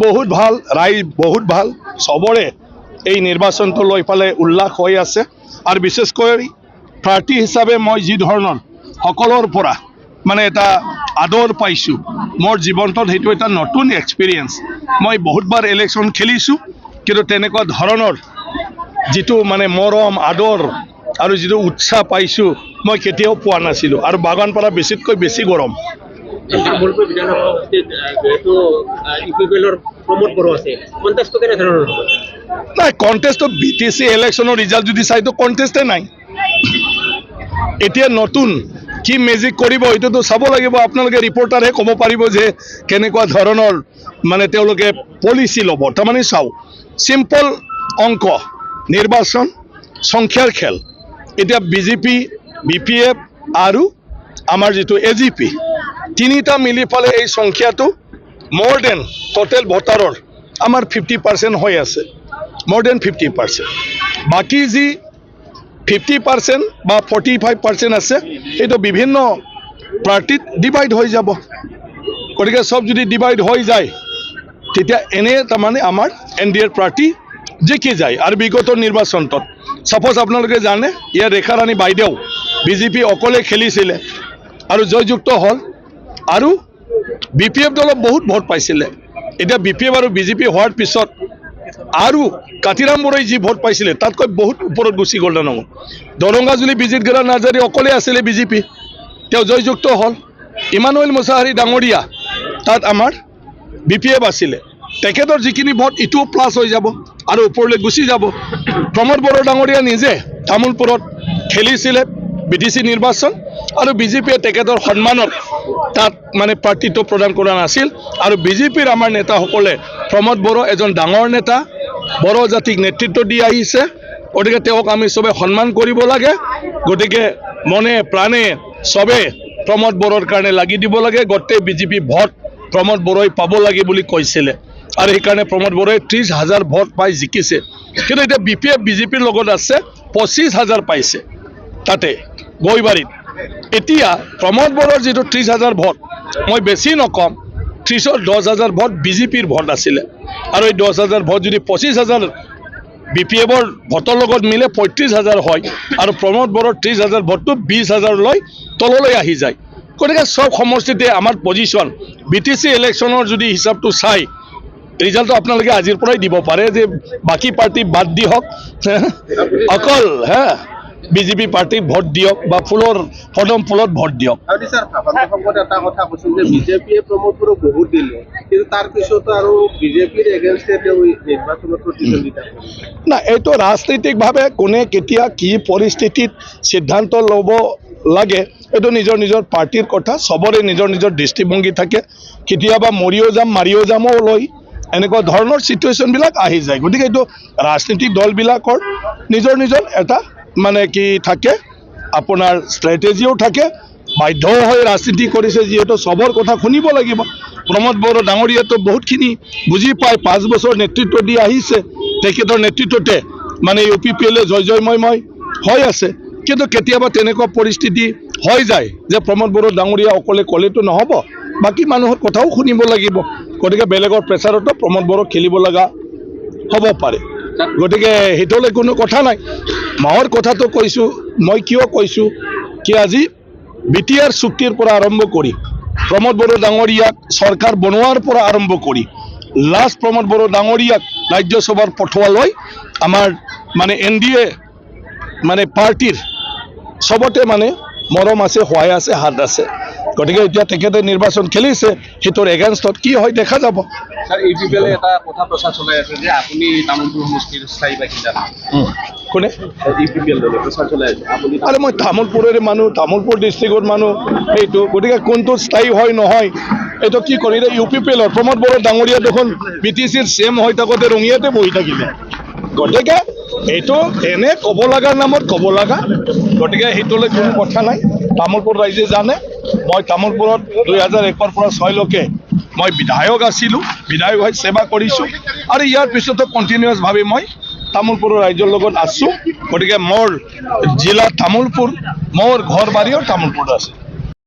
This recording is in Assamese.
বহুত ভাল, ৰাইজ বহুত ভাল, চবৰে এই নিৰ্বাচনটো লৈ পেলাই উল্লাস হৈ আছে। আৰু বিশেষকৈ প্ৰাৰ্থী হিচাপে মই যি ধৰণৰ সকলৰ পৰা মানে এটা আদৰ পাইছোঁ, মোৰ জীৱনটোত সেইটো এটা নতুন এক্সপিৰিয়েঞ্চ। মই বহুতবাৰ ইলেকশ্যন খেলিছোঁ, কিন্তু তেনেকুৱা ধৰণৰ যিটো মানে মৰম আদৰ আৰু যিটো উৎসাহ পাইছোঁ মই কেতিয়াও পোৱা নাছিলোঁ। আৰু বাগানপাৰা বেছিতকৈ বেছি গৰম। নাই, কণ্টেষ্টত BTC ইলেকশ্যনৰ ৰিজাল্ট যদি চাইতো কণ্টেষ্টে নাই। এতিয়া নতুন কি মেজিক কৰিব এইটোতো চাব লাগিব। আপোনালোকে ৰিপৰ্টাৰহে ক'ব পাৰিব যে কেনেকুৱা ধৰণৰ মানে তেওঁলোকে পলিচি ল'ব। তাৰমানে চাওক, চিম্পল অংক, নিৰ্বাচন সংখ্যাৰ খেল। এতিয়া BJP, BPF আৰু আমাৰ যিটো AGP, তিনিটা মিলি পেলাই এই সংখ্যাটো মোৰ দেন টোটেল ভোটাৰৰ আমাৰ 50% হৈ আছে, মোৰ দেন 50%। বাকী যি 50% বা 45% আছে এইটো বিভিন্ন পাৰ্টিত ডিভাইড হৈ যাব। গতিকে সব যদি ডিভাইড হৈ যায় তেতিয়া এনে তাৰমানে আমাৰ NDA পাৰ্টি জিকি যায়। আৰু বিগত নিৰ্বাচনটোত সাপোজ আপোনালোকে জানে ইয়াৰ ৰেখা ৰাণী বাইদেউ BJP অকলে খেলিছিলে আৰু জয়যুক্ত হ'ল, আৰু BPF দলত বহুত ভোট পাইছিলে। এতিয়া BPF আৰু BJP হোৱাৰ পিছত আৰু কাতিৰাম বৰাই যি ভোট পাইছিলে তাতকৈ বহুত ওপৰত গুচি গ'ল। দৰংগাজুলি বিজিত গেৰা নাৰ্জাৰী অকলে আছিলে BJP, তেওঁ জয়যুক্ত হ'ল। ইমানুৱেল মুছাহাৰী ডাঙৰীয়া তাত আমাৰ BPF আছিলে, তেখেতৰ যিখিনি ভোট ইটোও প্লাছ হৈ যাব আৰু ওপৰলৈ গুচি যাব। প্ৰমোদ বড়ো ডাঙৰীয়া নিজে তামোলপুৰত খেলিছিলে BTC নিৰ্বাচন, আৰু BJPয়ে তেখেতৰ সন্মানত তাত মানে পাৰ্টিটো প্ৰদান কৰা নাছিল। আৰু BJPৰ আমাৰ নেতাসকলে প্ৰমোদ বড়ো এজন ডাঙৰ নেতা, বড়ো জাতিক নেতৃত্ব দি আহিছে, গতিকে তেওঁক আমি চবে সন্মান কৰিব লাগে। গতিকে মনে প্ৰাণে চবে প্ৰমোদ বড়োৰ কাৰণে লাগি দিব লাগে। গোটেই BJP ভোট প্ৰমোদ বড়োই পাব লাগে বুলি কৈছিলে, আৰু সেইকাৰণে প্ৰমোদ বড়োই 30,000 ভোট পাই জিকিছে। কিন্তু এতিয়া BPF BJPৰ লগত আছে 25,000 পাইছে তাতে গৈবাৰীত। এতিয়া প্ৰমোদ বড়োৰ যিটো 30,000 ভোট, মই বেছি নকম, 30ৰ 10,000 ভোট BJPৰ ভোট আছিলে, আৰু এই 10,000 ভোট যদি 25,000 BPFৰ ভোটৰ লগত মিলে 35,000 হয়, আৰু প্ৰমোদ বড়োৰ 30,000 ভোটটো 20,000 লৈ তললৈ আহি যায়। গতিকে সব সমষ্টিতে আমাৰ পজিশ্যন BTC ইলেকশ্যনৰ যদি হিচাপটো চাই ৰিজাল্টটো আপোনালোকে আজিৰ পৰাই দিব পাৰে যে বাকী পাৰ্টি বাদ দিয়ক, অকল BJP পাৰ্টিক ভোট দিয়ক বা ফুলৰ পদম ফুলত ভোট দিয়ক। এটা কথা কৈছিল যে BJPয়ে প্ৰমোদ বড়োক বহুত দিলে, কিন্তু তাৰ পিছতো আৰু BJPৰ এগেইনষ্টে তেওঁ নিৰ্বাচনত প্ৰতিদ্বন্দ্বিতা কৰিছে। না, এইটো ৰাজনৈতিকভাৱে কোনে কেতিয়া কি পৰিস্থিতিত সিদ্ধান্ত ল'ব লাগে এইটো নিজৰ নিজৰ পাৰ্টিৰ কথা, চবৰে নিজৰ নিজৰ দৃষ্টিভংগী থাকে। কেতিয়াবা মৰিও যাম মাৰিও যামো লৈ এনেকুৱা ধৰণৰ চিটুৱেশ্যনবিলাক আহি যায়। গতিকে এইটো ৰাজনৈতিক দলবিলাকৰ নিজৰ নিজৰ এটা মানে কি থাকে, আপোনাৰ ষ্ট্ৰেটেজিও থাকে, বাধ্য হৈ ৰাজনীতি কৰিছে যিহেতু চবৰ কথা শুনিব লাগিব। প্ৰমোদ বড়ো ডাঙৰীয়াতো বহুতখিনি বুজি পায়, 5 বছৰ নেতৃত্ব দি আহিছে, তেখেতৰ নেতৃত্বতে মানে UPPLA জয়ময় হৈ আছে। কিন্তু কেতিয়াবা তেনেকুৱা পৰিস্থিতি হৈ যায় যে প্ৰমোদ বড়ো ডাঙৰীয়া অকলে ক'লেতো নহ'ব, বাকী মানুহৰ কথাও শুনিব লাগিব। গতিকে বেলেগৰ প্ৰেছাৰতো প্ৰমোদ বড়ো খেলিব লগা হ'ব পাৰে। গতিকে সেইটোলৈ কোনো কথা নাই। মোৰ কথাটো কৈছোঁ, মই কিয় কৈছোঁ কি আজি BTR চুক্তিৰ পৰা আৰম্ভ কৰি প্ৰমোদ বড়ো ডাঙৰীয়াক চৰকাৰ বনোৱাৰ পৰা আৰম্ভ কৰি লাষ্ট প্ৰমোদ বড়ো ডাঙৰীয়াক ৰাজ্যসভাৰ পঠোৱালৈ আমাৰ মানে NDA মানে পাৰ্টিৰ চবতে মানে মৰম আছে, সহায় আছে, হাত আছে। গতিকে এতিয়া তেখেতে নিৰ্বাচন খেলিছে, সেইটোৰ এগেইনষ্টত কি হয় দেখা যাব। UPPLA এটা কথা প্ৰচাৰ চলাই আছে যে আপুনি তামোলপুৰ সমষ্টিৰ স্থায়ী বাসিন্দা। কোনে UPPL দলে প্ৰচাৰ চলাই আছে আপুনি? আৰে মই তামোলপুৰৰে মানুহ, তামোলপুৰ ডিষ্ট্ৰিক্টৰ মানুহ এইটো। গতিকে কোনটো স্থায়ী হয় নহয় এইটো কি কৰি UPPLৰ প্ৰমোদ বড়ো ডাঙৰীয়া দেখোন BTCৰ CM হৈ থাকোঁতে ৰঙিয়াতে বহি থাকিলে। গতিকে এইটো এনে ক'ব লগাৰ নামত ক'ব লগা, গতিকে সেইটোলৈ কোনো কথা নাই। তামোলপুৰ ৰাইজে জানে মই তামোলপুৰত 2001 পৰা 6লৈকে মই বিধায়ক আছিলোঁ, বিধায়ক হৈ সেৱা কৰিছোঁ, আৰু ইয়াৰ পিছতো কণ্টিনিউৱাছভাৱে মই তামোলপুৰৰ ৰাইজৰ লগত আছোঁ। গতিকে মোৰ জিলা তামোলপুৰ, মোৰ ঘৰ বাৰীও তামোলপুৰত আছে।